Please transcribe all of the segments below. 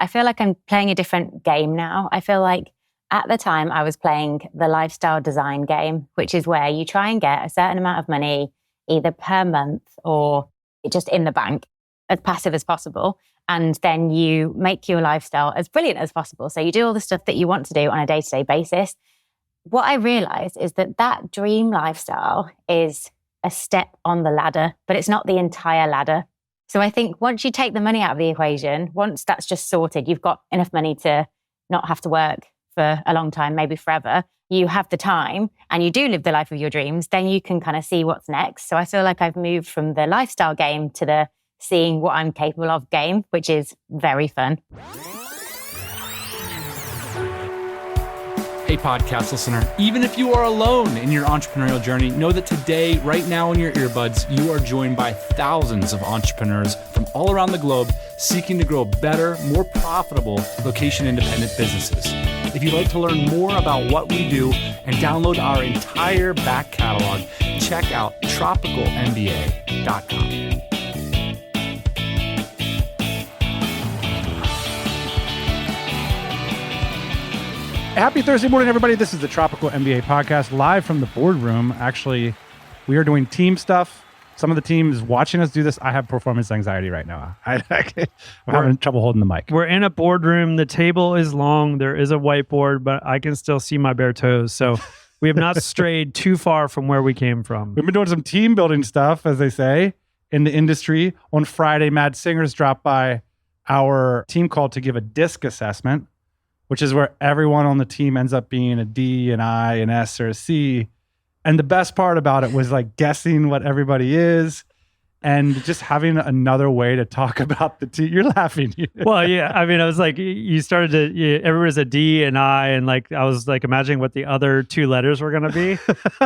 I feel like I'm playing a different game now. I feel like at the time I was playing the lifestyle design game, which is where you try and get a certain amount of money either per month or just in the bank, as passive as possible. And then you make your lifestyle as brilliant as possible. So you do all the stuff that you want to do on a day-to-day basis. What I realized is that dream lifestyle is a step on the ladder, but it's not the entire ladder. So I think once you take the money out of the equation, once that's just sorted, you've got enough money to not have to work for a long time, maybe forever. You have the time and you do live the life of your dreams, then you can kind of see what's next. So I feel like I've moved from the lifestyle game to the seeing what I'm capable of game, which is very fun. Hey, podcast listener, even if you are alone in your entrepreneurial journey, know that today, right now in your earbuds, you are joined by thousands of entrepreneurs from all around the globe seeking to grow better, more profitable, location-independent businesses. If you'd like to learn more about what we do and download our entire back catalog, check out tropicalmba.com. Happy Thursday morning, everybody. This is the Tropical MBA podcast, live from the boardroom. Actually, we are doing team stuff. Some of the teams watching us do this, I have performance anxiety right now. I'm having trouble holding the mic. We're in a boardroom. The table is long. There is a whiteboard, but I can still see my bare toes. So we have not strayed too far from where we came from. We've been doing some team building stuff, as they say, in the industry. On Friday, Mad Singers dropped by our team call to give a DISC assessment, which is where everyone on the team ends up being a D, an I, an S, or a C. And the best part about it was like guessing what everybody is and just having another way to talk about the team. You're laughing. Well, yeah. I mean, I was like, you started to, everybody's a D and I, and like, I was like imagining what the other two letters were going to be,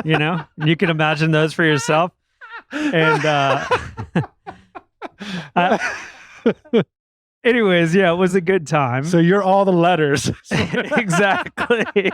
you know? You can imagine those for yourself. And, anyways, yeah, it was a good time. So you're all the letters. Exactly.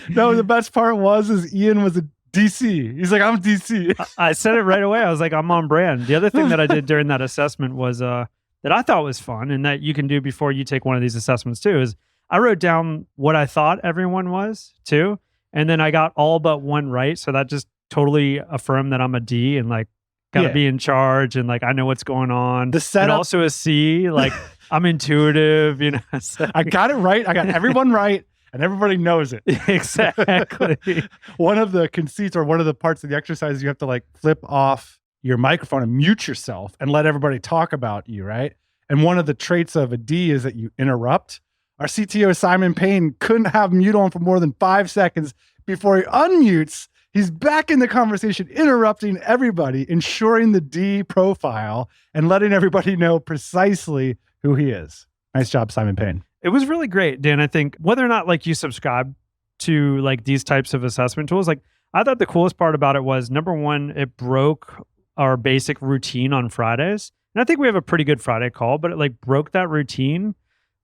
No, the best part is Ian was a DC. He's like, I'm DC. I said it right away. I was like, I'm on brand. The other thing that I did during that assessment was that I thought was fun and that you can do before you take one of these assessments too, is I wrote down what I thought everyone was too. And then I got all but one right. So that just totally affirmed that I'm a D and like, gotta be in charge and like I know what's going on. The setup, and also a C, like I'm intuitive, you know. So. I got it right. I got everyone right, and everybody knows it. Exactly. One of the conceits or one of the parts of the exercise, you have to like flip off your microphone and mute yourself and let everybody talk about you, right? And one of the traits of a D is that you interrupt. Our CTO, Simon Payne, couldn't have mute on for more than 5 seconds before he unmutes. He's back in the conversation, interrupting everybody, ensuring the D profile, and letting everybody know precisely who he is. Nice job, Simon Payne. It was really great, Dan. I think whether or not like you subscribe to like these types of assessment tools, like I thought the coolest part about it was, number one, it broke our basic routine on Fridays. And I think we have a pretty good Friday call, but it like broke that routine,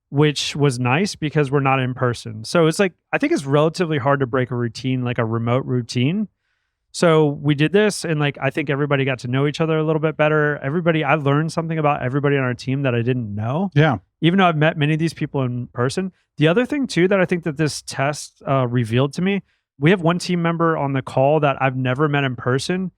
which was nice because we're not in person. So it's like, I think it's relatively hard to break a routine, like a remote routine. So we did this and like, I think everybody got to know each other a little bit better. I learned something about everybody on our team that I didn't know. Yeah. Even though I've met many of these people in person. The other thing too, that I think that this test revealed to me, we have one team member on the call that I've never met in person.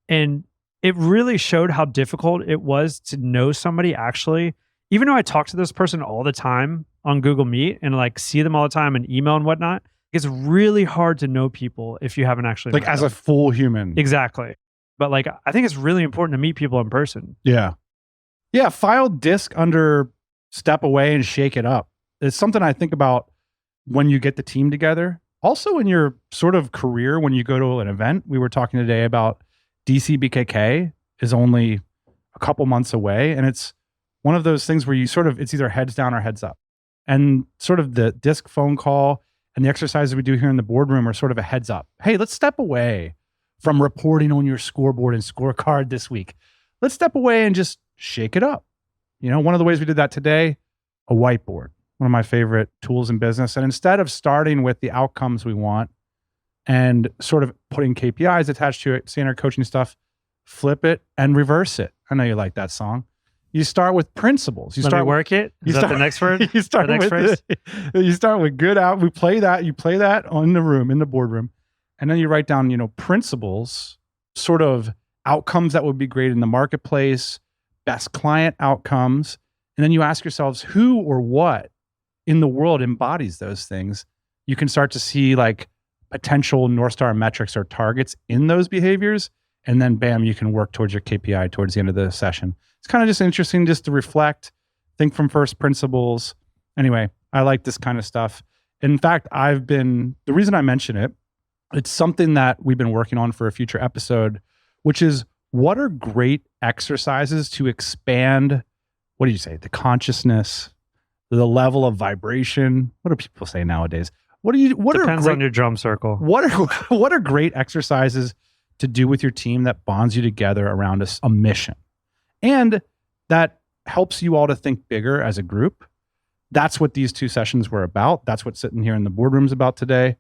And it really showed how difficult it was to know somebody actually. Even though I talk to this person all the time on Google Meet and like see them all the time and email and whatnot, it's really hard to know people if you haven't actually like as them. A full human. Exactly. But like, I think it's really important to meet people in person. Yeah. Yeah. File DISC under step away and shake it up. It's something I think about when you get the team together. Also in your sort of career, when you go to an event, we were talking today about DCBKK is only a couple months away. And it's one of those things where you sort of, it's either heads down or heads up. And sort of the DISC phone call and the exercises we do here in the boardroom are sort of a heads up. Hey, let's step away from reporting on your scoreboard and scorecard this week. Let's step away and just shake it up. You know, one of the ways we did that today, a whiteboard, one of my favorite tools in business. And instead of starting with the outcomes we want and sort of putting KPIs attached to it, standard coaching stuff, flip it and reverse it. I know you like that song. You start with principles. Let me work it. Is that the next word? You start the next phrase? You start with good out. We play that. You play that in the room, in the boardroom, and then you write down, principles, sort of outcomes that would be great in the marketplace, best client outcomes, and then you ask yourselves who or what in the world embodies those things. You can start to see like potential North Star metrics or targets in those behaviors, and then bam, you can work towards your KPI towards the end of the session. It's kind of just interesting just to reflect, think from first principles. Anyway, I like this kind of stuff. In fact, the reason I mention it, it's something that we've been working on for a future episode, which is what are great exercises to expand, what do you say, the consciousness, the level of vibration. What do people say nowadays? Depends on your drum circle. What are great exercises to do with your team that bonds you together around a mission? And that helps you all to think bigger as a group. That's what these 2 sessions were about. That's what sitting here in the boardroom's about today.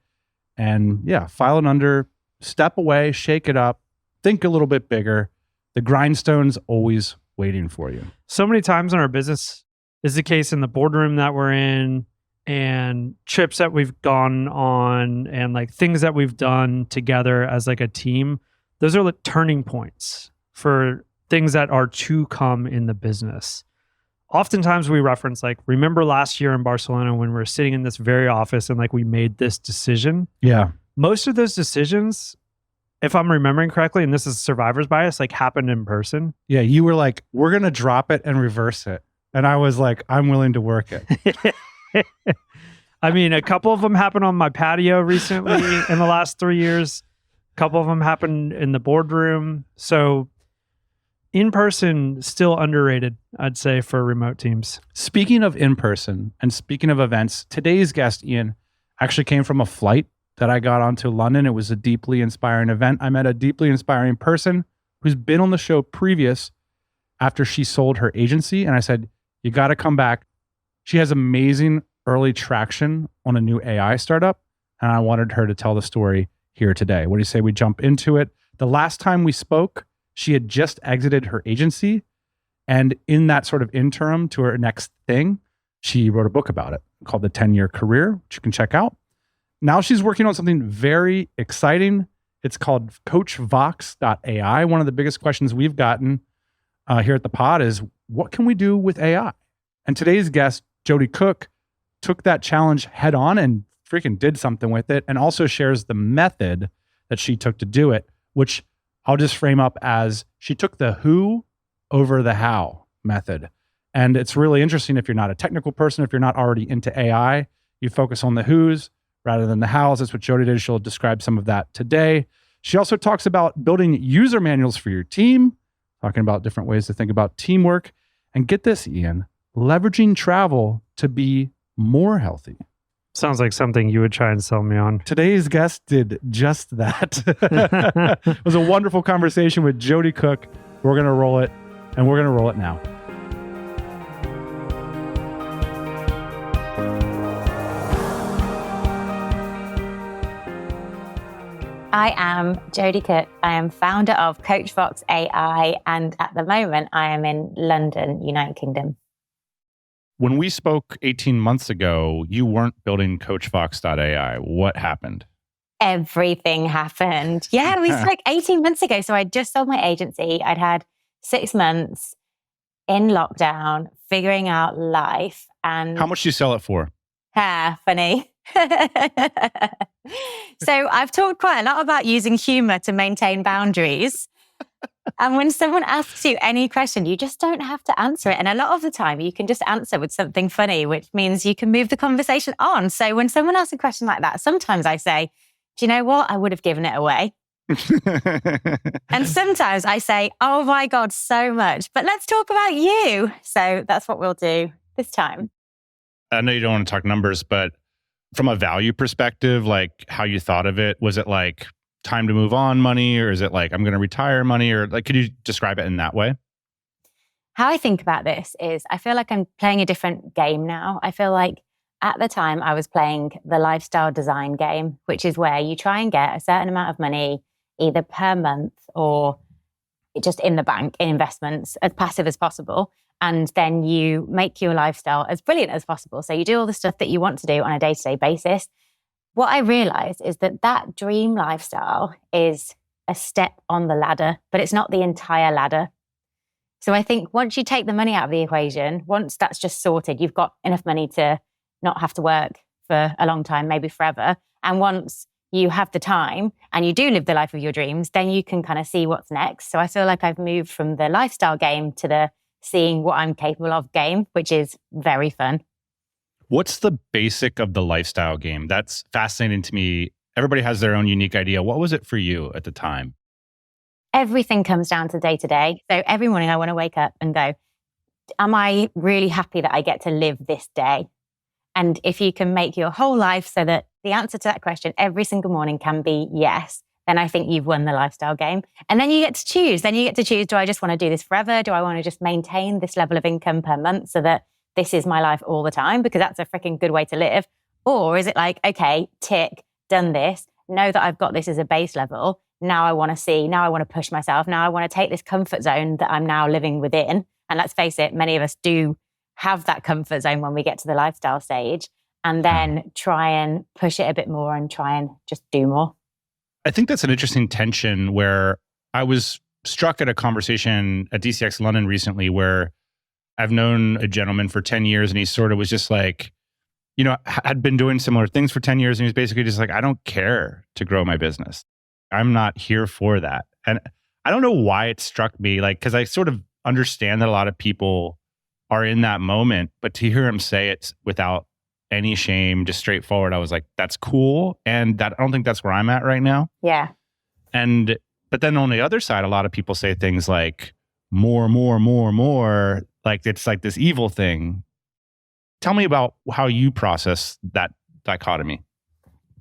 And yeah, file it under, step away, shake it up, think a little bit bigger. The grindstone's always waiting for you. So many times in our business is the case in the boardroom that we're in, and trips that we've gone on, and like things that we've done together as like a team. Those are like turning points for things that are to come in the business. Oftentimes we reference like, remember last year in Barcelona when we were sitting in this very office and like we made this decision? Yeah. Most of those decisions, if I'm remembering correctly, and this is survivor's bias, like happened in person. Yeah. You were like, we're going to drop it and reverse it. And I was like, I'm willing to work it. I mean, a couple of them happened on my patio recently in the last 3 years. A couple of them happened in the boardroom. So in person, still underrated, I'd say, for remote teams. Speaking of in person and speaking of events, today's guest, Ian, actually came from a flight that I got onto London. It was a deeply inspiring event. I met a deeply inspiring person who's been on the show previous after she sold her agency. And I said, you got to come back. She has amazing early traction on a new AI startup. And I wanted her to tell the story here today. What do you say we jump into it? The last time we spoke, she had just exited her agency. And in that sort of interim to her next thing, she wrote a book about it called The 10-Year Career, which you can check out. Now she's working on something very exciting. It's called CoachVox.ai. One of the biggest questions we've gotten here at the pod is, what can we do with AI? And today's guest, Jodie Cook, took that challenge head on and freaking did something with it, and also shares the method that she took to do it, which I'll just frame up as she took the who over the how method. And it's really interesting if you're not a technical person, if you're not already into AI, you focus on the who's rather than the hows. That's what Jodie did. She'll describe some of that today. She also talks about building user manuals for your team, talking about different ways to think about teamwork. And get this, Ian, leveraging travel to be more healthy. Sounds like something you would try and sell me on. Today's guest did just that. It was a wonderful conversation with Jodie Cook. We're going to roll it, and we're going to roll it now. I am Jodie Cook. I am founder of CoachVox AI, and at the moment I am in London, United Kingdom. When we spoke 18 months ago, you weren't building CoachVox.ai. What happened? Everything happened. Yeah, it was like 18 months ago. So I just sold my agency. I'd had 6 months in lockdown, figuring out life. And how much do you sell it for? Funny. So I've talked quite a lot about using humor to maintain boundaries. And when someone asks you any question, you just don't have to answer it. And a lot of the time you can just answer with something funny, which means you can move the conversation on. So when someone asks a question like that, sometimes I say, do you know what? I would have given it away. And sometimes I say, oh my God, so much, but let's talk about you. So that's what we'll do this time. I know you don't want to talk numbers, but from a value perspective, like how you thought of it, was it like time to move on money, or is it like I'm going to retire money, or like, could you describe it in that way? How I think about this is I feel like I'm playing a different game now. I feel like at the time I was playing the lifestyle design game, which is where you try and get a certain amount of money either per month or just in the bank in investments as passive as possible. And then you make your lifestyle as brilliant as possible. So you do all the stuff that you want to do on a day-to-day basis. What I realized is that dream lifestyle is a step on the ladder, but it's not the entire ladder. So I think once you take the money out of the equation, once that's just sorted, you've got enough money to not have to work for a long time, maybe forever. And once you have the time and you do live the life of your dreams, then you can kind of see what's next. So I feel like I've moved from the lifestyle game to the seeing what I'm capable of game, which is very fun. What's the basic of the lifestyle game? That's fascinating to me. Everybody has their own unique idea. What was it for you at the time? Everything comes down to day to day. So every morning I want to wake up and go, am I really happy that I get to live this day? And if you can make your whole life so that the answer to that question every single morning can be yes, then I think you've won the lifestyle game. And then you get to choose. Then you get to choose, do I just want to do this forever? Do I want to just maintain this level of income per month so that this is my life all the time? Because that's a freaking good way to live. Or is it like, okay, tick, done this, know that I've got this as a base level. Now I want to see, now I want to push myself. Now I want to take this comfort zone that I'm now living within. And let's face it, many of us do have that comfort zone when we get to the lifestyle stage, and then try and push it a bit more and try and just do more. I think that's an interesting tension where I was struck at a conversation at DCX London recently where I've known a gentleman for 10 years and he sort of was just like, you know, had been doing similar things for 10 years. And he was basically just like, I don't care to grow my business. I'm not here for that. And I don't know why it struck me, like, because I sort of understand that a lot of people are in that moment, but to hear him say it without any shame, just straightforward, I was like, that's cool. And that I don't think that's where I'm at right now. Yeah. But then on the other side, a lot of people say things like more, like it's like this evil thing. Tell me about how you process that dichotomy.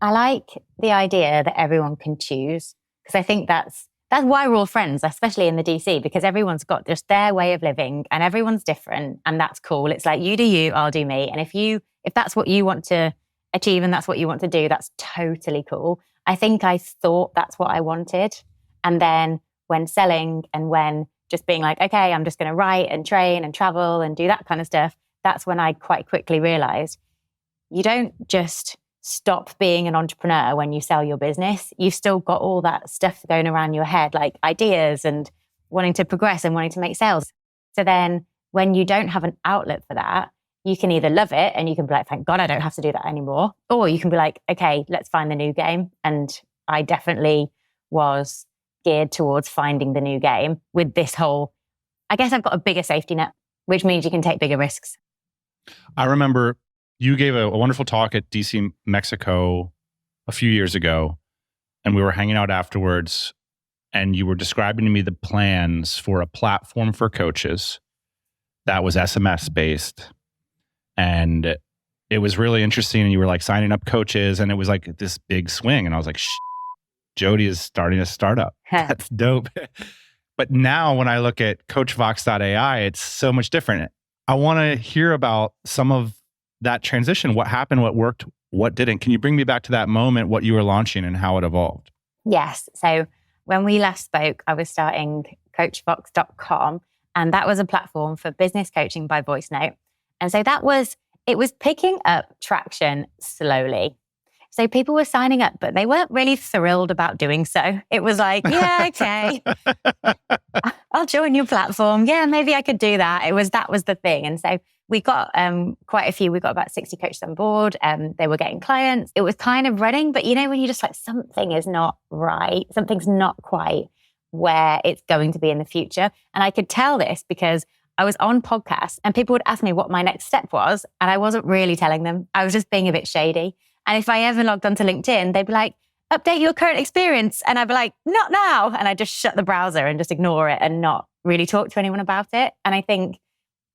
I like the idea that everyone can choose, because I think that's why we're all friends, especially in the DC, because everyone's got just their way of living and everyone's different, and that's cool. It's like you do you, I'll do me. And if that's what you want to achieve and that's what you want to do, that's totally cool. I think I thought that's what I wanted. And then when selling and when just being like, okay, I'm just going to write and train and travel and do that kind of stuff, that's when I quite quickly realized you don't just stop being an entrepreneur when you sell your business. You've still got all that stuff going around your head, like ideas and wanting to progress and wanting to make sales. So then when you don't have an outlet for that, you can either love it and you can be like, thank God I don't have to do that anymore. Or you can be like, okay, let's find the new game. And I definitely was geared towards finding the new game with this whole, I guess I've got a bigger safety net, which means you can take bigger risks. I remember you gave a wonderful talk at DC, Mexico a few years ago, and we were hanging out afterwards, and you were describing to me the plans for a platform for coaches that was SMS based. And it was really interesting. And you were like signing up coaches, and it was like this big swing. And I was like, Jodie is starting a startup. That's dope. But now when I look at CoachVox.ai, it's so much different. I want to hear about some of that transition. What happened, what worked, what didn't. Can you bring me back to that moment, what you were launching and how it evolved? Yes. So when we last spoke, I was starting CoachVox.com, and that was a platform for business coaching by voice note. And so it was picking up traction slowly. So people were signing up, but they weren't really thrilled about doing so. It was like, yeah, okay, I'll join your platform. Yeah, maybe I could do that. That was the thing. And so we got quite a few. We got about 60 coaches on board. They were getting clients. It was kind of running, but you know, when you're just like, something is not right. Something's not quite where it's going to be in the future. And I could tell this because I was on podcasts and people would ask me what my next step was. And I wasn't really telling them. I was just being a bit shady. And if I ever logged onto LinkedIn, they'd be like, update your current experience. And I'd be like, not now. And I'd just shut the browser and just ignore it and not really talk to anyone about it. And I think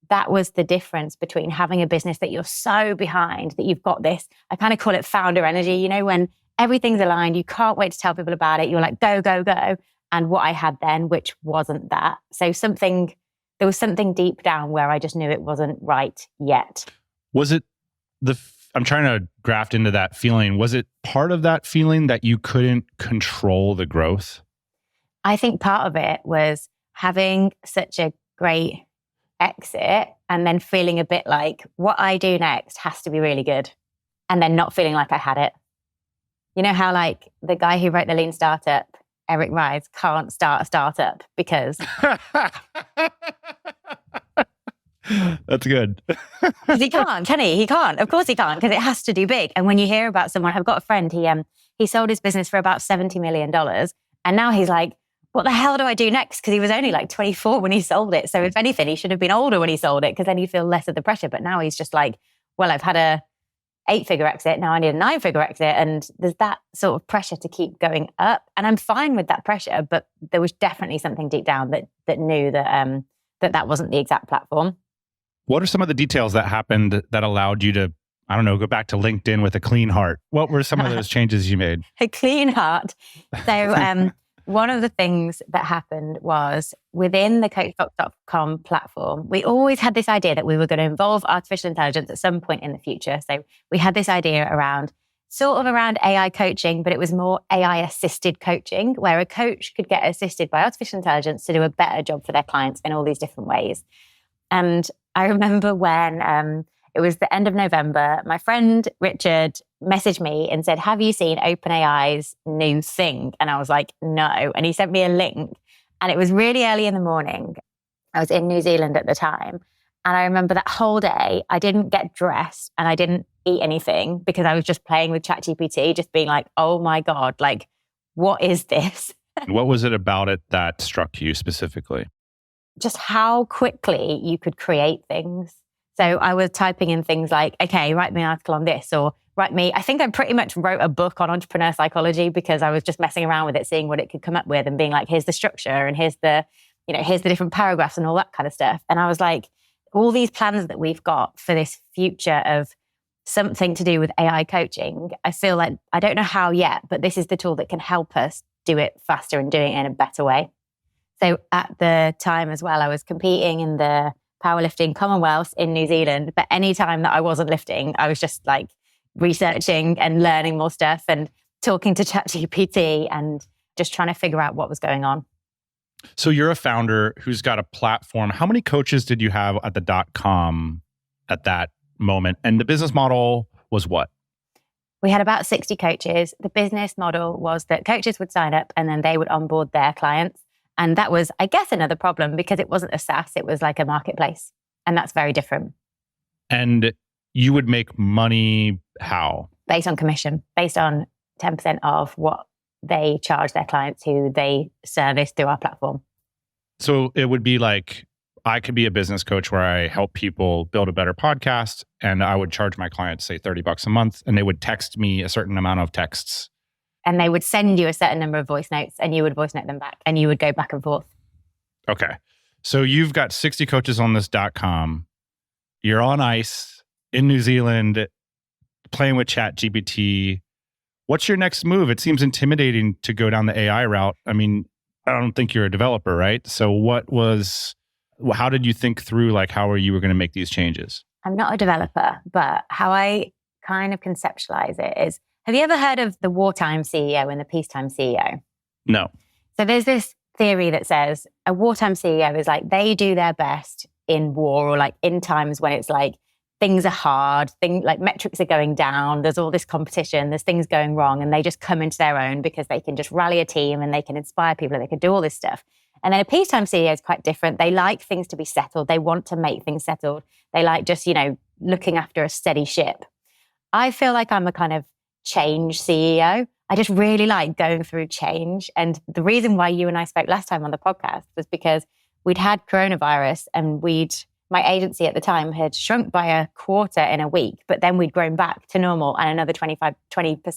that was the difference between having a business that you're so behind that you've got this, I kind of call it founder energy, you know, when everything's aligned, you can't wait to tell people about it. You're like, go, go, go. And what I had then, which wasn't that. So there was something deep down where I just knew it wasn't right yet. Was it I'm trying to graft into that feeling. Was it part of that feeling that you couldn't control the growth? I think part of it was having such a great exit and then feeling a bit like what I do next has to be really good, and then not feeling like I had it. You know how like the guy who wrote the Lean Startup, Eric Ries, can't start a startup because That's good. he can't, can he? He can't. Of course he can't, because it has to do big. And when you hear about someone, I've got a friend, he sold his business for about $70 million. And now he's like, what the hell do I do next? Because he was only like 24 when he sold it. So if anything, he should have been older when he sold it, because then he'd feel less of the pressure. But now he's just like, well, I've had a 8-figure exit. Now I need a 9-figure exit. And there's that sort of pressure to keep going up. And I'm fine with that pressure. But there was definitely something deep down that knew that that wasn't the exact platform. What are some of the details that happened that allowed you to, I don't know, go back to LinkedIn with a clean heart? What were some of those changes you made? A clean heart. So one of the things that happened was within the Coachbox.com platform, we always had this idea that we were going to involve artificial intelligence at some point in the future. So we had this idea around AI coaching, but it was more AI assisted coaching, where a coach could get assisted by artificial intelligence to do a better job for their clients in all these different ways. And I remember when it was the end of November, my friend Richard messaged me and said, have you seen OpenAI's new thing? And I was like, no. And he sent me a link, and it was really early in the morning. I was in New Zealand at the time. And I remember that whole day, I didn't get dressed and I didn't eat anything because I was just playing with ChatGPT, just being like, oh my God, like, what is this? What was it about it that struck you specifically? Just how quickly you could create things. So I was typing in things like, okay, write me an article on this, or I think I pretty much wrote a book on entrepreneur psychology because I was just messing around with it, seeing what it could come up with and being like, here's the structure and here's the different paragraphs and all that kind of stuff. And I was like, all these plans that we've got for this future of something to do with AI coaching, I feel like, I don't know how yet, but this is the tool that can help us do it faster and doing it in a better way. So at the time as well, I was competing in the powerlifting Commonwealth in New Zealand. But any time that I wasn't lifting, I was just like researching and learning more stuff and talking to ChatGPT and just trying to figure out what was going on. So you're a founder who's got a platform. How many coaches did you have at the .com at that moment? And the business model was what? We had about 60 coaches. The business model was that coaches would sign up and then they would onboard their clients. And that was, I guess, another problem because it wasn't a SaaS, it was like a marketplace. And that's very different. And you would make money how? Based on commission, based on 10% of what they charge their clients who they service through our platform. So it would be like, I could be a business coach where I help people build a better podcast, and I would charge my clients, say, $30 a month, and they would text me a certain amount of texts. And they would send you a certain number of voice notes and you would voice note them back and you would go back and forth. Okay. So you've got 60 coaches on this .com. You're on ice in New Zealand playing with ChatGPT. What's your next move? It seems intimidating to go down the AI route. I mean, I don't think you're a developer, right? So how did you think through how you were going to make these changes? I'm not a developer, but how I kind of conceptualize it is, have you ever heard of the wartime CEO and the peacetime CEO? No. So there's this theory that says a wartime CEO is like, they do their best in war or in times when it's things are hard, metrics are going down, there's all this competition, there's things going wrong, and they just come into their own because they can just rally a team and they can inspire people and they can do all this stuff. And then a peacetime CEO is quite different. They like things to be settled. They want to make things settled. They like just, looking after a steady ship. I feel like I'm a kind of change CEO. I just really like going through change. And the reason why you and I spoke last time on the podcast was because we'd had coronavirus and my agency at the time had shrunk by a quarter in a week, but then we'd grown back to normal and another 20%.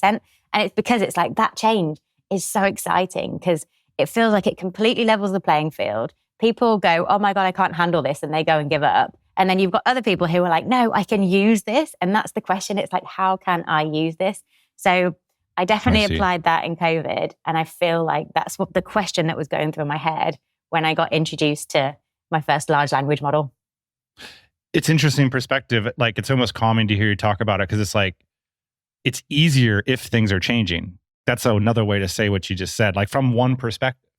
And it's because it's that change is so exciting because it feels like it completely levels the playing field. People go, oh my God, I can't handle this. And they go and give it up. And then you've got other people who are like, no, I can use this. And that's the question. It's how can I use this? So I definitely applied that in COVID. And I feel like that's what the question that was going through my head when I got introduced to my first large language model. It's interesting perspective. It's almost calming to hear you talk about it because it's it's easier if things are changing. That's another way to say what you just said, from one perspective.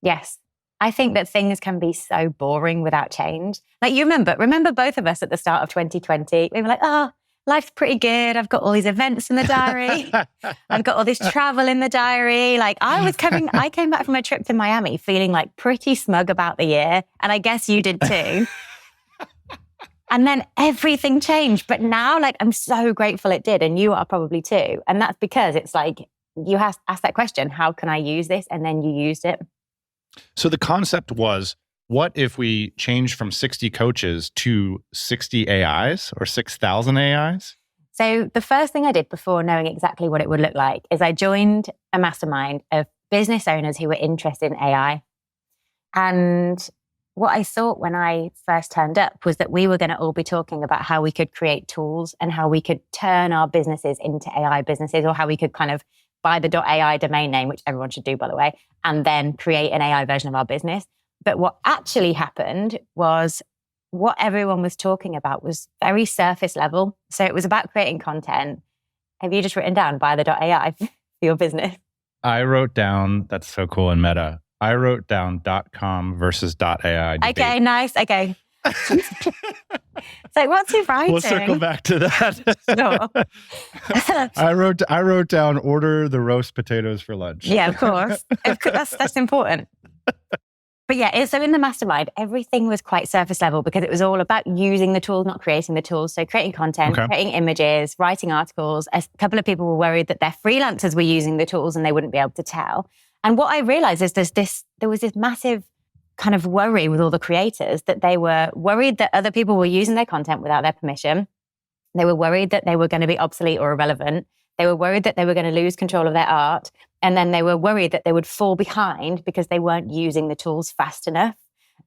Yes. I think that things can be so boring without change. Like you remember both of us at the start of 2020, we were like, oh, life's pretty good. I've got all these events in the diary. I've got all this travel in the diary. Like I came back from a trip to Miami feeling like pretty smug about the year. And I guess you did too. And then everything changed. But now like I'm so grateful it did. And you are probably too. And that's because it's like, you have to ask that question, how can I use this? And then you used it. So the concept was, what if we changed from 60 coaches to 60 AIs or 6,000 AIs? So the first thing I did before knowing exactly what it would look like is I joined a mastermind of business owners who were interested in AI. And what I thought when I first turned up was that we were going to all be talking about how we could create tools and how we could turn our businesses into AI businesses, or how we could kind of buy the .ai domain name, which everyone should do, by the way, and then create an AI version of our business. But what actually happened was what everyone was talking about was very surface level. So it was about creating content. Have you just written down buy the .ai for your business? I wrote down, that's so cool in Meta. I wrote down .com versus .ai debate. Okay, nice. Okay. So what's he writing? We'll circle back to that. Sure. I wrote down order the roast potatoes for lunch. Yeah, of course. That's important. But yeah, so in the mastermind, everything was quite surface level because it was all about using the tools, not creating the tools. So creating content, creating images, writing articles. A couple of people were worried that their freelancers were using the tools and they wouldn't be able to tell. And what I realized is there was this massive kind of worry with all the creators that they were worried that other people were using their content without their permission. They were worried that they were going to be obsolete or irrelevant. They were worried that they were going to lose control of their art. And then they were worried that they would fall behind because they weren't using the tools fast enough.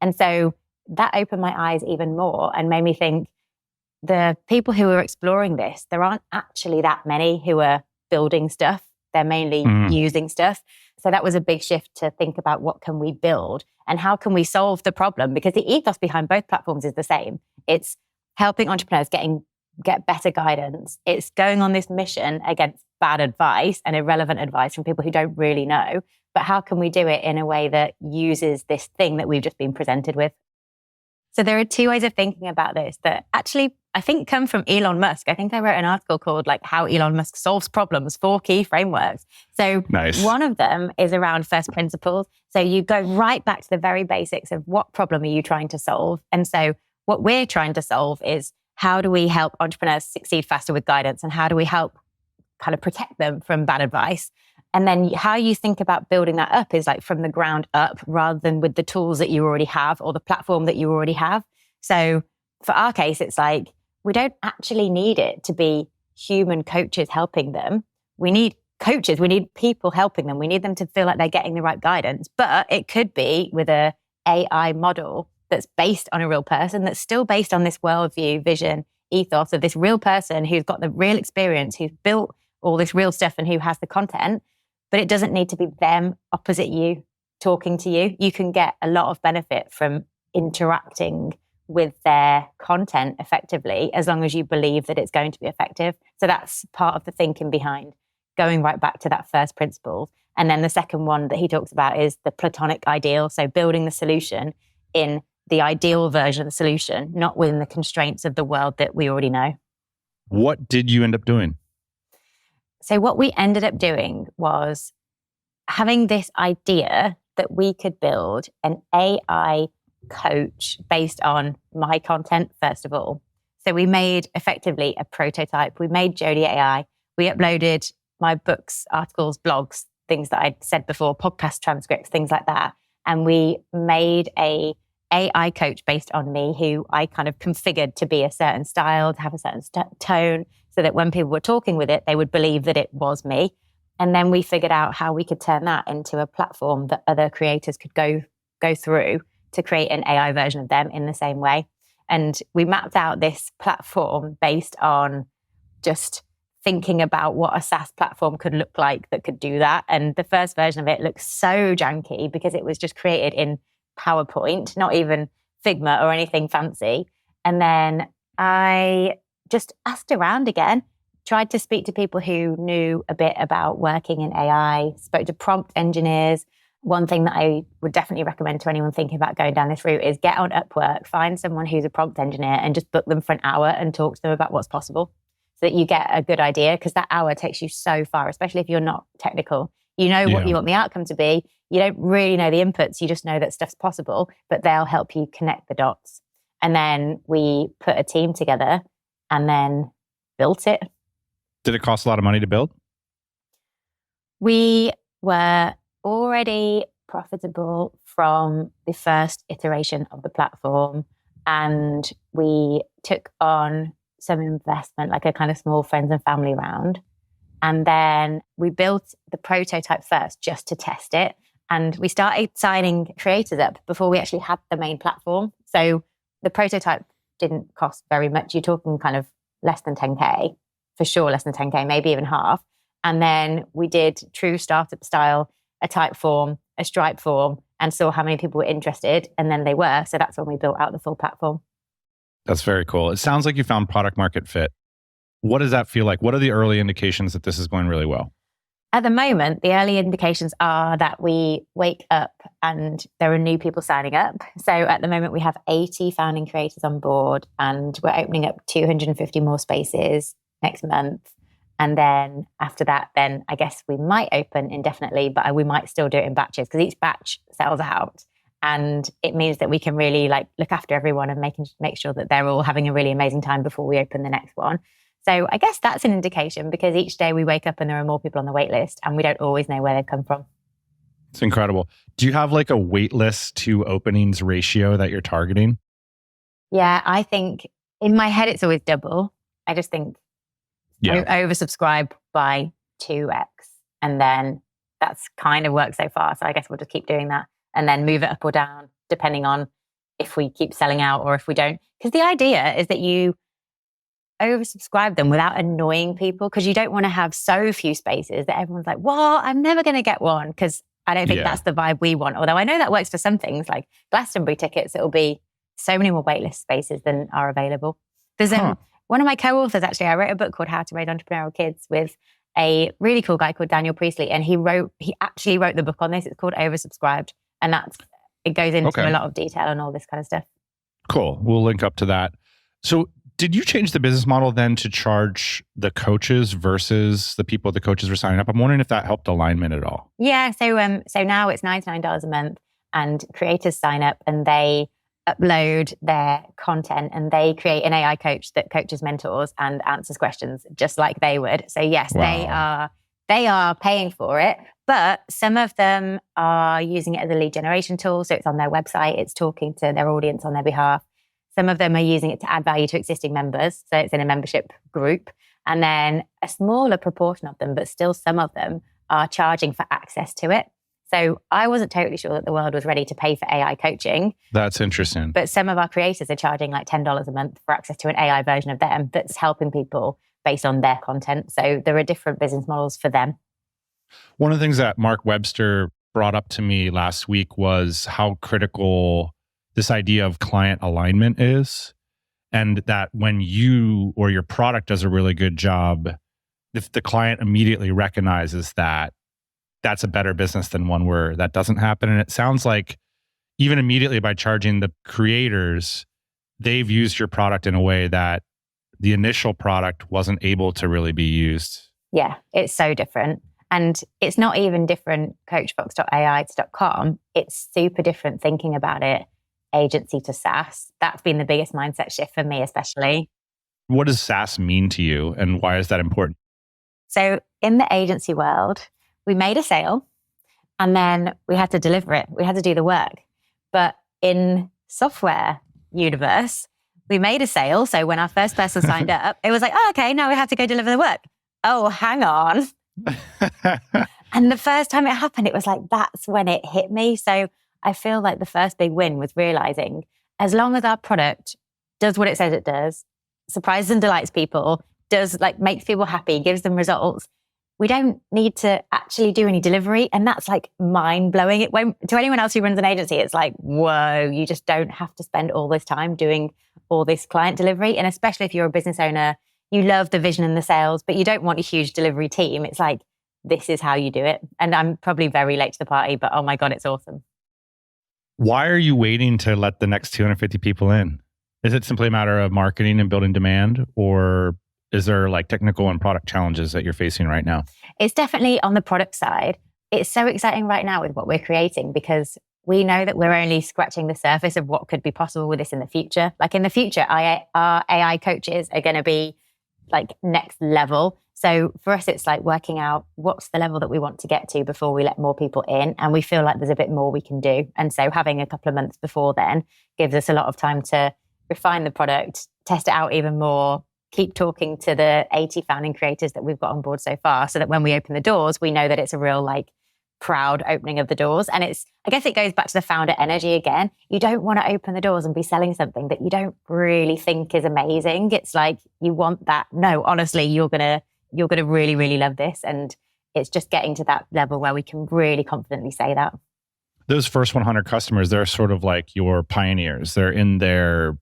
And so that opened my eyes even more and made me think the people who are exploring this, there aren't actually that many who are building stuff. They're mainly using stuff. So that was a big shift to think about what can we build and how can we solve the problem? Because the ethos behind both platforms is the same. It's helping entrepreneurs get better guidance. It's going on this mission against bad advice and irrelevant advice from people who don't really know. But how can we do it in a way that uses this thing that we've just been presented with? So there are two ways of thinking about this that actually I think come from Elon Musk. I think I wrote an article called like How Elon Musk Solves Problems, 4 Key Frameworks. So One of them is around first principles. So you go right back to the very basics of what problem are you trying to solve? And so what we're trying to solve is how do we help entrepreneurs succeed faster with guidance, and how do we help kind of protect them from bad advice? And then how you think about building that up is like from the ground up rather than with the tools that you already have or the platform that you already have. So for our case, it's like, we don't actually need it to be human coaches helping them. We need coaches. We need people helping them. We need them to feel like they're getting the right guidance. But it could be with a AI model that's based on a real person, that's still based on this worldview, vision, ethos of this real person who's got the real experience, who's built all this real stuff and who has the content. But it doesn't need to be them opposite you, talking to you. You can get a lot of benefit from interacting with their content effectively, as long as you believe that it's going to be effective. So that's part of the thinking behind going right back to that first principle. And then the second one that he talks about is the platonic ideal. So building the solution in the ideal version of the solution, not within the constraints of the world that we already know. What did you end up doing? So what we ended up doing was having this idea that we could build an AI coach based on my content, first of all. So we made effectively a prototype. We made Jodie AI. We uploaded my books, articles, blogs, things that I'd said before, podcast transcripts, things like that. And we made a AI coach based on me, who I kind of configured to be a certain style, to have a certain tone, so that when people were talking with it, they would believe that it was me. And then we figured out how we could turn that into a platform that other creators could go through to create an AI version of them in the same way. And we mapped out this platform based on just thinking about what a SaaS platform could look like that could do that. And the first version of it looked so janky because it was just created in PowerPoint, not even Figma or anything fancy. And then I just asked around again, tried to speak to people who knew a bit about working in AI, spoke to prompt engineers, one thing that I would definitely recommend to anyone thinking about going down this route is get on Upwork, find someone who's a prompt engineer and just book them for an hour and talk to them about what's possible so that you get a good idea, because that hour takes you so far, especially if you're not technical. You know what you want the outcome to be. You don't really know the inputs. You just know that stuff's possible, but they'll help you connect the dots. And then we put a team together and then built it. Did it cost a lot of money to build? We were already profitable from the first iteration of the platform, and we took on some investment, like a kind of small friends and family round. And then we built the prototype first just to test it. And we started signing creators up before we actually had the main platform. So the prototype didn't cost very much. You're talking kind of less than 10K, for sure, less than 10K, maybe even half. And then we did true startup style, a type form, a Stripe form, and saw how many people were interested. And then they were. So that's when we built out the full platform. That's very cool. It sounds like you found product market fit. What does that feel like? What are the early indications that this is going really well? At the moment, the early indications are that we wake up and there are new people signing up. So at the moment, we have 80 founding creators on board, and we're opening up 250 more spaces next month. And then after that, then I guess we might open indefinitely, but we might still do it in batches because each batch sells out. And it means that we can really like look after everyone and make sure that they're all having a really amazing time before we open the next one. So I guess that's an indication, because each day we wake up and there are more people on the wait list and we don't always know where they've come from. It's incredible. Do you have like a wait list to openings ratio that you're targeting? Yeah, I think in my head, it's always double. I just think oversubscribe by 2x. And then that's kind of worked so far. So I guess we'll just keep doing that and then move it up or down, depending on if we keep selling out or if we don't. Because the idea is that you oversubscribe them without annoying people, because you don't want to have so few spaces that everyone's like, well, I'm never going to get one, because I don't think that's the vibe we want. Although I know that works for some things like Glastonbury tickets. It'll be so many more waitlist spaces than are available. There's one of my co-authors, actually, I wrote a book called How to Raise Entrepreneurial Kids with a really cool guy called Daniel Priestley. And he actually wrote the book on this. It's called Oversubscribed. And it goes into a lot of detail on all this kind of stuff. Cool. We'll link up to that. So did you change the business model then to charge the coaches versus the people the coaches were signing up? I'm wondering if that helped alignment at all. Yeah. So now it's $99 a month, and creators sign up and they upload their content and they create an AI coach that coaches mentors and answers questions just like they would. So yes, they are paying for it, but some of them are using it as a lead generation tool. So it's on their website, it's talking to their audience on their behalf. Some of them are using it to add value to existing members. So it's in a membership group. And then a smaller proportion of them, but still some of them, are charging for access to it. So I wasn't totally sure that the world was ready to pay for AI coaching. That's interesting. But some of our creators are charging like $10 a month for access to an AI version of them that's helping people based on their content. So there are different business models for them. One of the things that Mark Webster brought up to me last week was how critical this idea of client alignment is. And that when you or your product does a really good job, if the client immediately recognizes that, that's a better business than one where that doesn't happen. And it sounds like even immediately by charging the creators, they've used your product in a way that the initial product wasn't able to really be used. Yeah, it's so different. And it's not even different coachbox.ai to .com. It's super different thinking about it agency to SaaS. That's been the biggest mindset shift for me, especially. What does SaaS mean to you and why is that important? So in the agency world, we made a sale and then we had to deliver it. We had to do the work. But in software universe, we made a sale. So when our first person signed up, it was like, oh, okay, now we have to go deliver the work. Oh, hang on. And the first time it happened, it was like, that's when it hit me. So I feel like the first big win was realizing as long as our product does what it says it does, surprises and delights people, makes people happy, gives them results, we don't need to actually do any delivery. And that's like mind blowing. It won't, to anyone else who runs an agency, it's like, whoa, you just don't have to spend all this time doing all this client delivery. And especially if you're a business owner, you love the vision and the sales, but you don't want a huge delivery team. It's like, this is how you do it. And I'm probably very late to the party, but oh my God, it's awesome. Why are you waiting to let the next 250 people in? Is it simply a matter of marketing and building demand, or is there like technical and product challenges that you're facing right now? It's definitely on the product side. It's so exciting right now with what we're creating because we know that we're only scratching the surface of what could be possible with this in the future. Like in the future, our AI coaches are going to be like next level. So for us, it's like working out what's the level that we want to get to before we let more people in. And we feel like there's a bit more we can do. And so having a couple of months before then gives us a lot of time to refine the product, test it out even more, keep talking to the 80 founding creators that we've got on board so far so that when we open the doors, we know that it's a real like proud opening of the doors. And I guess it goes back to the founder energy again. You don't want to open the doors and be selling something that you don't really think is amazing. It's like, you want that. No, honestly, you're going to really, really love this. And it's just getting to that level where we can really confidently say that. Those first 100 customers, they're sort of like your pioneers. They're in there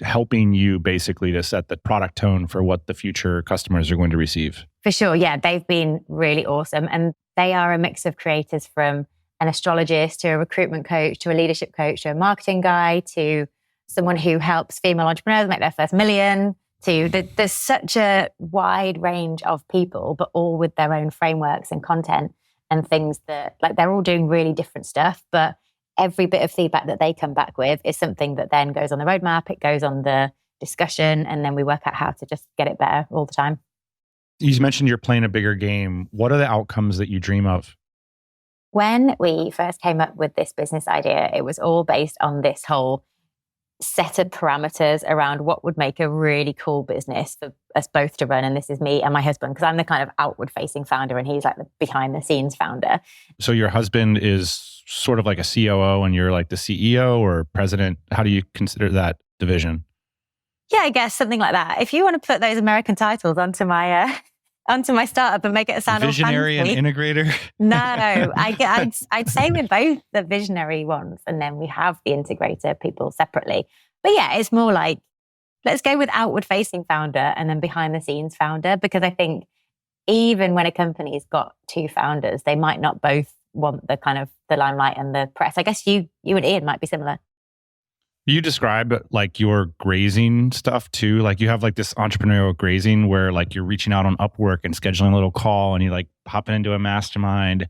helping you basically to set the product tone for what the future customers are going to receive. For sure. Yeah, they've been really awesome. And they are a mix of creators from an astrologist to a recruitment coach to a leadership coach to a marketing guy to someone who helps female entrepreneurs make their first million to there's such a wide range of people, but all with their own frameworks and content and things that like they're all doing really different stuff. But every bit of feedback that they come back with is something that then goes on the roadmap. It goes on the discussion, and then we work out how to just get it better all the time. You mentioned you're playing a bigger game. What are the outcomes that you dream of? When we first came up with this business idea, it was all based on this whole set of parameters around what would make a really cool business for us both to run. And this is me and my husband, because I'm the kind of outward facing founder and he's like the behind the scenes founder. So your husband is sort of like a COO and you're like the CEO or president. How do you consider that division? Yeah, I guess something like that. If you want to put those American titles onto my startup and make it sound visionary all fancy. And integrator. No, I'd say we're both the visionary ones, and then we have the integrator people separately. But yeah, it's more like, let's go with outward facing founder and then behind the scenes founder, because I think even when a company's got two founders, they might not both want the kind of the limelight and the press. I guess you and Ian might be similar. You describe like your grazing stuff too. Like you have like this entrepreneurial grazing where like you're reaching out on Upwork and scheduling a little call and you like hopping into a mastermind.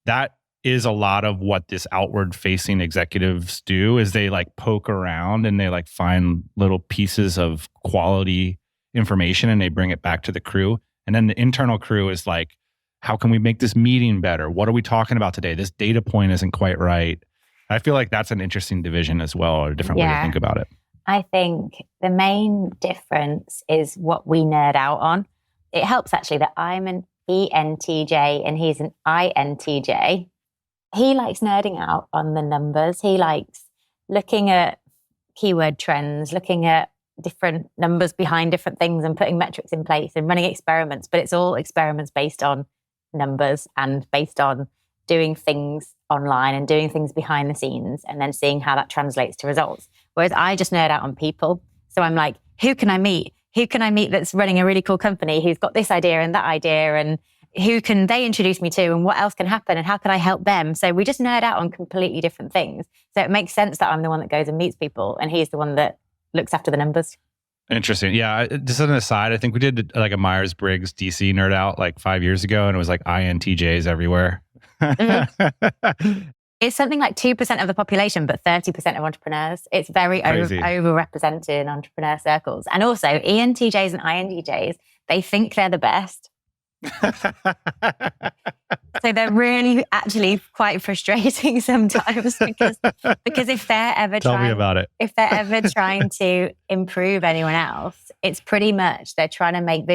That is a lot of what this outward facing executives do, is they like poke around and they like find little pieces of quality information and they bring it back to the crew. And then the internal crew is like, how can we make this meeting better? What are we talking about today? This data point isn't quite right. I feel like that's an interesting division as well, or a different way to think about it. I think the main difference is what we nerd out on. It helps actually that I'm an ENTJ and he's an INTJ. He likes nerding out on the numbers. He likes looking at keyword trends, looking at different numbers behind different things and putting metrics in place and running experiments. But it's all experiments based on numbers and based on doing things online and doing things behind the scenes and then seeing how that translates to results. Whereas I just nerd out on people. So I'm like, who can I meet? Who can I meet that's running a really cool company who's got this idea and that idea, and who can they introduce me to, and what else can happen and how can I help them? So we just nerd out on completely different things. So it makes sense that I'm the one that goes and meets people and he's the one that looks after the numbers. Interesting. Yeah. Just as an aside, I think we did like a Myers-Briggs DC nerd out like 5 years ago and it was like INTJs everywhere. Mm-hmm. It's something like 2% of the population, but 30% of entrepreneurs. It's very overrepresented in entrepreneur circles. And also ENTJs and INTJs, they think they're the best. So they're really actually quite frustrating sometimes because if they're ever if they're ever trying to improve anyone else, it's pretty much they're trying to make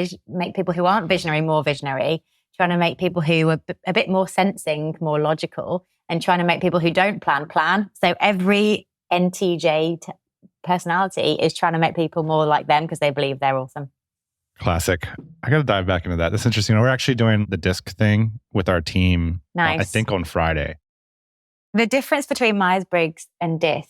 people who aren't visionary more visionary, trying to make people who are a bit more sensing more logical, and trying to make people who don't plan. So every NTJ personality is trying to make people more like them because they believe they're awesome. Classic. I got to dive back into that. That's interesting. We're actually doing the DISC thing with our team, nice. I think on Friday. The difference between Myers-Briggs and DISC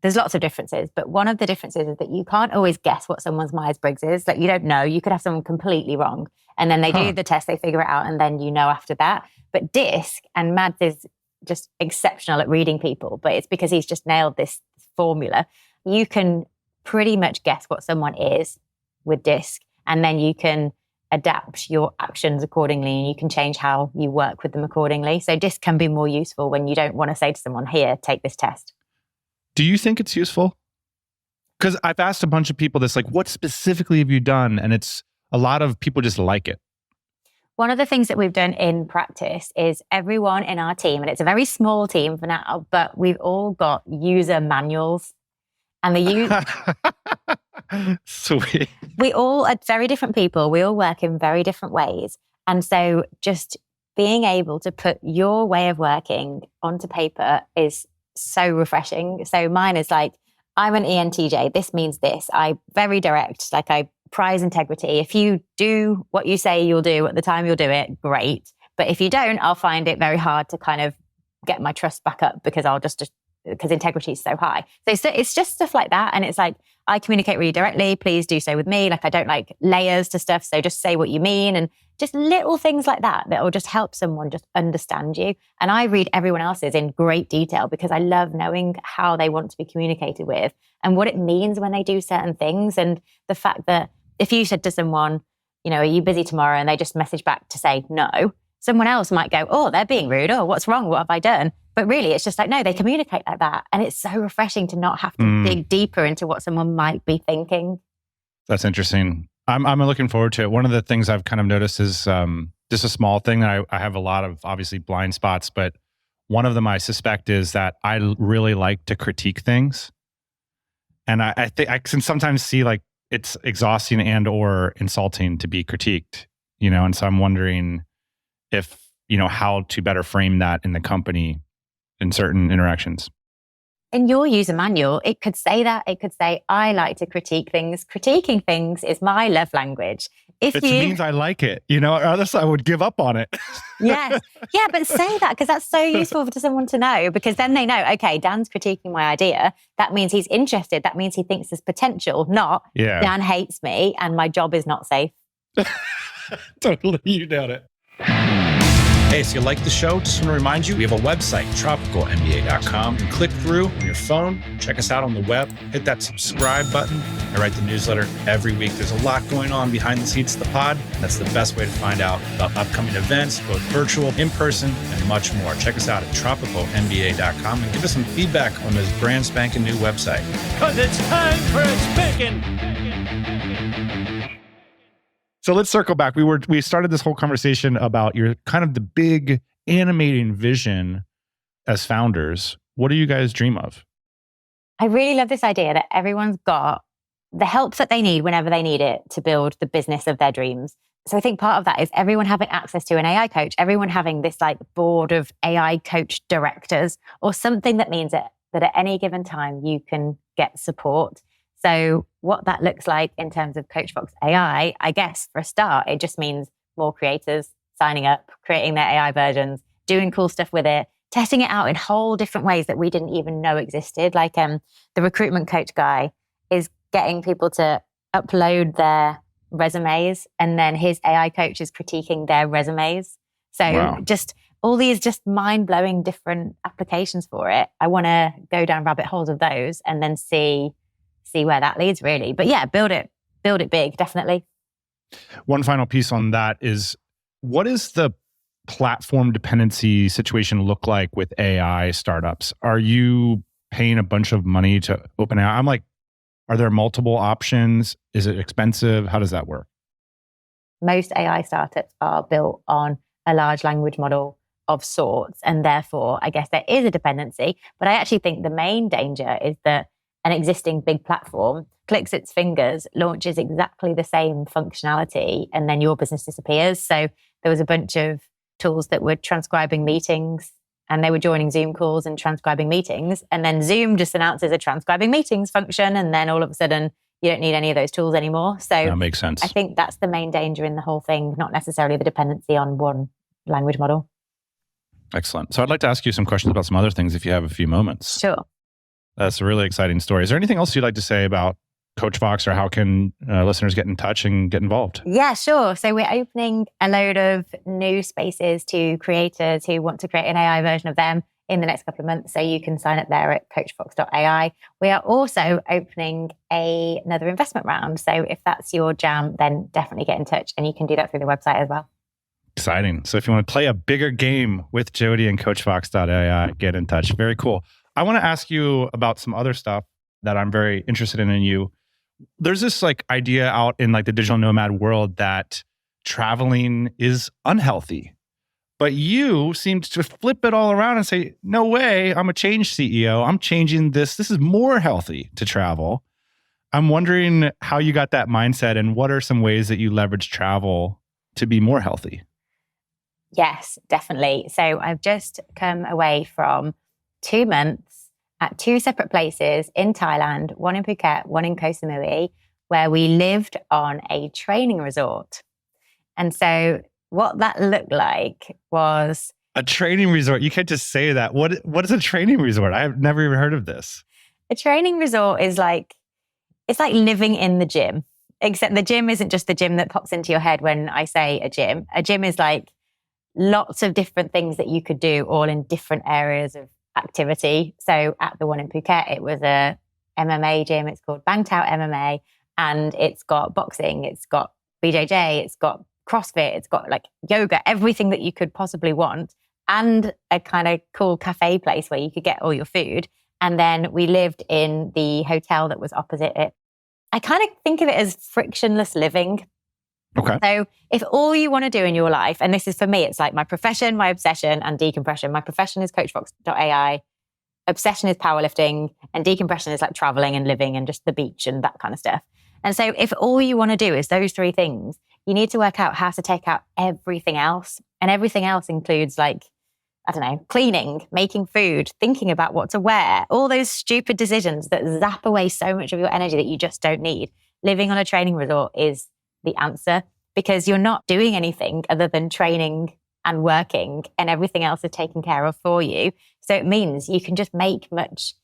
there's lots of differences, but one of the differences is that you can't always guess what someone's Myers-Briggs is. Like, you don't know. You could have someone completely wrong. And then they do the test, they figure it out, and then you know after that. But Disc, and Mads is just exceptional at reading people, but it's because he's just nailed this formula. You can pretty much guess what someone is with Disc, and then you can adapt your actions accordingly, and you can change how you work with them accordingly. So Disc can be more useful when you don't want to say to someone, here, take this test. Do you think it's useful? Because I've asked a bunch of people this, like, what specifically have you done? And it's a lot of people just like it. One of the things that we've done in practice is everyone in our team, and it's a very small team for now, but we've all got user manuals. And Sweet. We all are very different people. We all work in very different ways. And so just being able to put your way of working onto paper is so refreshing. So mine is like, I'm an ENTJ. This means this. I'm very direct. Like, I prize integrity. If you do what you say you'll do at the time you'll do it, great. But if you don't, I'll find it very hard to kind of get my trust back up because because integrity is so high. So it's just stuff like that. And it's like, I communicate really directly. Please do so with me. Like, I don't like layers to stuff. So just say what you mean. And just little things like that will just help someone just understand you. And I read everyone else's in great detail because I love knowing how they want to be communicated with and what it means when they do certain things. And the fact that if you said to someone, are you busy tomorrow? And they just message back to say no, someone else might go, oh, they're being rude. Oh, what's wrong? What have I done? But really, it's just like, no, they communicate like that. And it's so refreshing to not have to dig deeper into what someone might be thinking. That's interesting. I'm looking forward to it. One of the things I've kind of noticed is just a small thing that I have a lot of obviously blind spots, but one of them I suspect is that I really like to critique things. And I think I can sometimes see like it's exhausting and or insulting to be critiqued, and so I'm wondering if, how to better frame that in the company in certain interactions. In your user manual, it could say that. It could say, I like to critique things. Critiquing things is my love language. It means I like it, or else I would give up on it. Yes. Yeah, but say that because that's so useful for someone to know, because then they know, okay, Dan's critiquing my idea. That means he's interested. That means he thinks there's potential, not Dan hates me and my job is not safe. Totally. You nailed it. Hey, if you like the show, just want to remind you, we have a website, tropicalmba.com. You click through on your phone, check us out on the web, hit that subscribe button. I write the newsletter every week. There's a lot going on behind the scenes of the pod. That's the best way to find out about upcoming events, both virtual, in person, and much more. Check us out at tropicalmba.com and give us some feedback on this brand spanking new website. Because it's time for a spanking. So let's circle back. We started this whole conversation about your kind of the big animating vision as founders. What do you guys dream of? I really love this idea that everyone's got the help that they need whenever they need it to build the business of their dreams. So I think part of that is everyone having access to an AI coach, everyone having this like board of AI coach directors or something that means that at any given time you can get support. So what that looks like in terms of CoachBox AI, I guess for a start, it just means more creators signing up, creating their AI versions, doing cool stuff with it, testing it out in whole different ways that we didn't even know existed. Like the recruitment coach guy is getting people to upload their resumes and then his AI coach is critiquing their resumes. So just all these just mind-blowing different applications for it. I want to go down rabbit holes of those and then see where that leads really. But yeah, build it big, definitely. One final piece on that is, what is the platform dependency situation look like with AI startups? Are you paying a bunch of money to OpenAI? I'm like, are there multiple options? Is it expensive? How does that work? Most AI startups are built on a large language model of sorts. And therefore, I guess there is a dependency. But I actually think the main danger is that an existing big platform clicks its fingers, launches exactly the same functionality, and then your business disappears. So there was a bunch of tools that were transcribing meetings and they were joining Zoom calls and transcribing meetings. And then Zoom just announces a transcribing meetings function. And then all of a sudden you don't need any of those tools anymore. So that makes sense. I think that's the main danger in the whole thing, not necessarily the dependency on one language model. Excellent. So I'd like to ask you some questions about some other things if you have a few moments. Sure. That's a really exciting story. Is there anything else you'd like to say about Coach Fox, or how can listeners get in touch and get involved? Yeah, sure. So we're opening a load of new spaces to creators who want to create an AI version of them in the next couple of months. So you can sign up there at coachfox.ai. We are also opening another investment round. So if that's your jam, then definitely get in touch, and you can do that through the website as well. Exciting. So if you want to play a bigger game with Jodie and coachfox.ai, get in touch. Very cool. I want to ask you about some other stuff that I'm very interested in you. There's this like idea out in like the digital nomad world that traveling is unhealthy, but you seem to flip it all around and say, no way, I'm a change CEO. I'm changing this. This is more healthy to travel. I'm wondering how you got that mindset, and what are some ways that you leverage travel to be more healthy? Yes, definitely. So I've just come away from 2 months at 2 separate places in Thailand, one in Phuket, one in Koh Samui, where we lived on a training resort. And so what that looked like was... A training resort? You can't just say that. What is a training resort? I've never even heard of this. A training resort is like, it's like living in the gym, except the gym isn't just the gym that pops into your head when I say a gym. A gym is like lots of different things that you could do all in different areas of activity. So at the one in Phuket, it was a MMA gym. It's called Bang Tao MMA, and it's got boxing, it's got BJJ, it's got CrossFit, it's got like yoga, everything that you could possibly want, and a kind of cool cafe place where you could get all your food. And then we lived in the hotel that was opposite it. I kind of think of it as frictionless living. Okay. So if all you want to do in your life, and this is for me, it's like my profession, my obsession, and decompression. My profession is coachfox.ai. Obsession is powerlifting, and decompression is like traveling and living and just the beach and that kind of stuff. And so if all you want to do is those 3 things, you need to work out how to take out everything else. And everything else includes like, I don't know, cleaning, making food, thinking about what to wear, all those stupid decisions that zap away so much of your energy that you just don't need. Living on a training resort is the answer, because you're not doing anything other than training and working, and everything else is taken care of for you. So it means you can just make much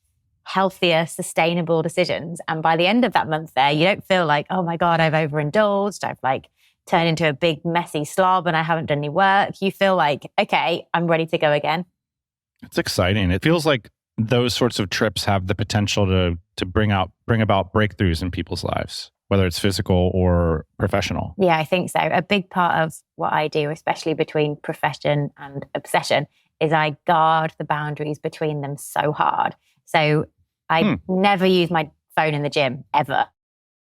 healthier, sustainable decisions. And by the end of that month there, you don't feel like, oh my God, I've overindulged. I've like turned into a big messy slob and I haven't done any work. You feel like, okay, I'm ready to go again. It's exciting. It feels like those sorts of trips have the potential to bring about breakthroughs in people's lives, whether it's physical or professional. Yeah, I think so. A big part of what I do, especially between profession and obsession, is I guard the boundaries between them so hard. So I never use my phone in the gym, ever.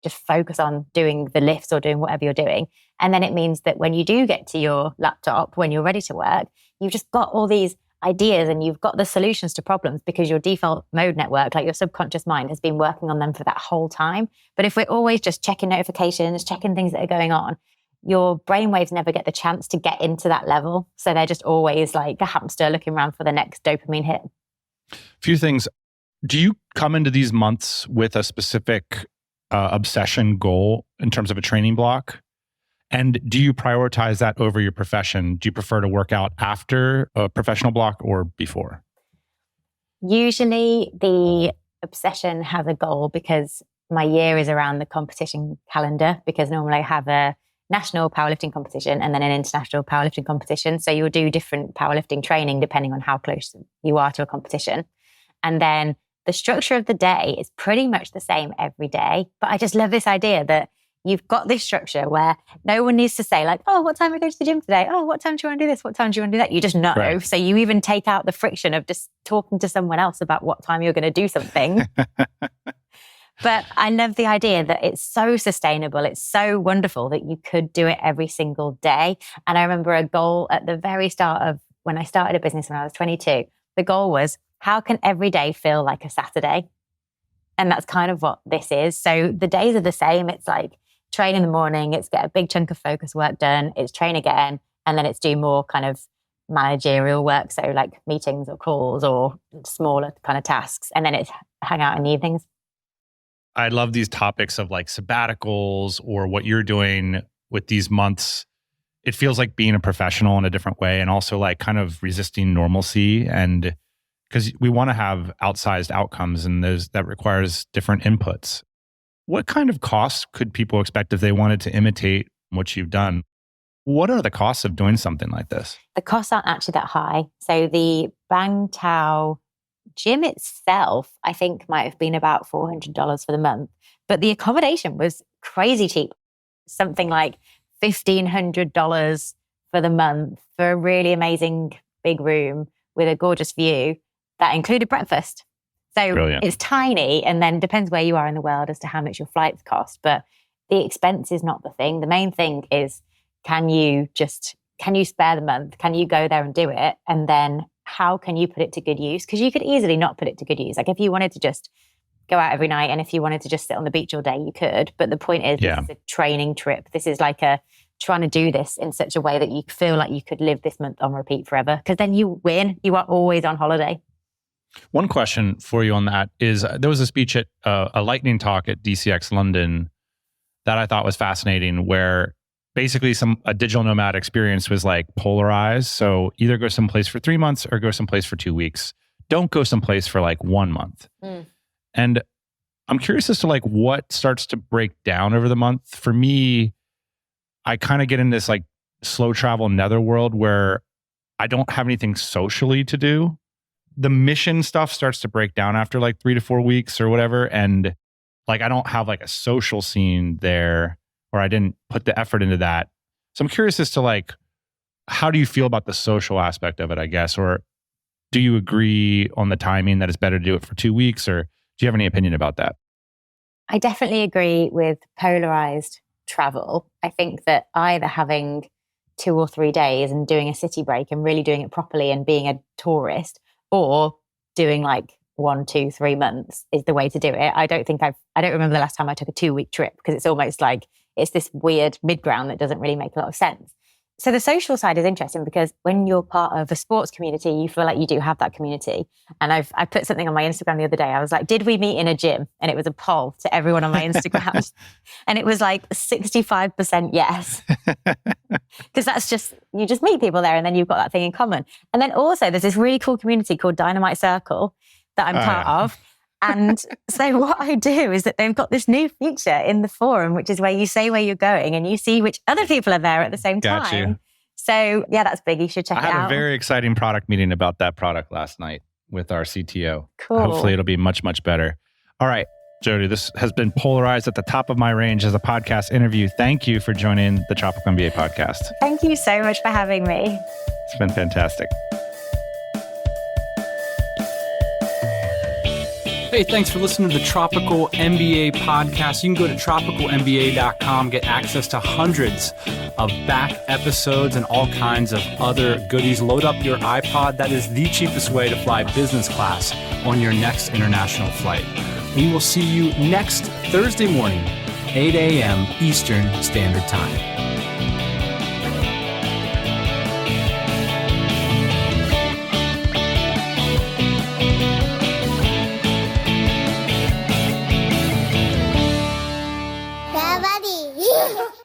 Just focus on doing the lifts or doing whatever you're doing. And then it means that when you do get to your laptop, when you're ready to work, you've just got all these ideas and you've got the solutions to problems, because your default mode network, like your subconscious mind, has been working on them for that whole time. But if we're always just checking notifications, checking things that are going on, your brainwaves never get the chance to get into that level. So they're just always like a hamster looking around for the next dopamine hit. A few things. Do you come into these months with a specific obsession goal in terms of a training block? And do you prioritize that over your profession? Do you prefer to work out after a professional block or before? Usually the obsession has a goal, because my year is around the competition calendar, because normally I have a national powerlifting competition and then an international powerlifting competition. So you'll do different powerlifting training depending on how close you are to a competition. And then the structure of the day is pretty much the same every day. But I just love this idea that you've got this structure where no one needs to say like, oh, what time are we going to the gym today? Oh, what time do you want to do this? What time do you want to do that? You just know. Right. So you even take out the friction of just talking to someone else about what time you're going to do something. But I love the idea that it's so sustainable. It's so wonderful that you could do it every single day. And I remember a goal at the very start of when I started a business when I was 22. The goal was, how can every day feel like a Saturday? And that's kind of what this is. So the days are the same. It's like train in the morning, it's get a big chunk of focus work done, it's train again, and then it's do more kind of managerial work. So like meetings or calls or smaller kind of tasks. And then it's hang out in the evenings. I love these topics of like sabbaticals or what you're doing with these months. It feels like being a professional in a different way, and also like kind of resisting normalcy and because we want to have outsized outcomes, and that requires different inputs. What kind of costs could people expect if they wanted to imitate what you've done? What are the costs of doing something like this? The costs aren't actually that high. So the Bang Tao gym itself, I think, might have been about $400 for the month. But the accommodation was crazy cheap. Something like $1,500 for the month for a really amazing big room with a gorgeous view that included breakfast. So Brilliant. It's tiny, and then depends where you are in the world as to how much your flights cost. But the expense is not the thing. The main thing is, can you spare the month? Can you go there and do it? And then how can you put it to good use? Because you could easily not put it to good use. Like if you wanted to just go out every night and if you wanted to just sit on the beach all day, you could. But the point is, This is a training trip. This is like trying to do this in such a way that you feel like you could live this month on repeat forever. Because then you win. You are always on holiday. One question for you on that is, there was a speech at a lightning talk at DCX London that I thought was fascinating, where basically a digital nomad experience was like polarized. So either go someplace for 3 months or go someplace for 2 weeks. Don't go someplace for like 1 month. And I'm curious as to like what starts to break down over the month. For me, I kind of get in this like slow travel netherworld where I don't have anything socially to do. The mission stuff starts to break down after like 3 to 4 weeks or whatever. And like, I don't have like a social scene there, or I didn't put the effort into that. So I'm curious as to like, how do you feel about the social aspect of it, I guess? Or do you agree on the timing that it's better to do it for 2 weeks? Or do you have any opinion about that? I definitely agree with polarized travel. I think that either having 2 or 3 days and doing a city break and really doing it properly and being a tourist, or doing like 1, 2, 3 months is the way to do it. I don't remember the last time I took a 2-week trip, because it's almost like it's this weird mid-ground that doesn't really make a lot of sense. So the social side is interesting, because when you're part of a sports community, you feel like you do have that community. And I put something on my Instagram the other day. I was like, did we meet in a gym? And it was a poll to everyone on my Instagram. And it was like 65% yes. Because that's you just meet people there and then you've got that thing in common. And then also there's this really cool community called Dynamite Circle that I'm part of. And so what I do is that they've got this new feature in the forum, which is where you say where you're going and you see which other people are there at the same time. Got you. So yeah, that's big. You should check it out. I had a very exciting product meeting about that product last night with our CTO. Cool. Hopefully it'll be much, much better. All right, Jodie, this has been Polarized at the top of my range as a podcast interview. Thank you for joining the Tropical MBA podcast. Thank you so much for having me. It's been fantastic. Hey, thanks for listening to the Tropical MBA podcast. You can go to tropicalmba.com, get access to hundreds of back episodes and all kinds of other goodies. Load up your iPod. That is the cheapest way to fly business class on your next international flight. We will see you next Thursday morning, 8 a.m. Eastern Standard Time. Daddy.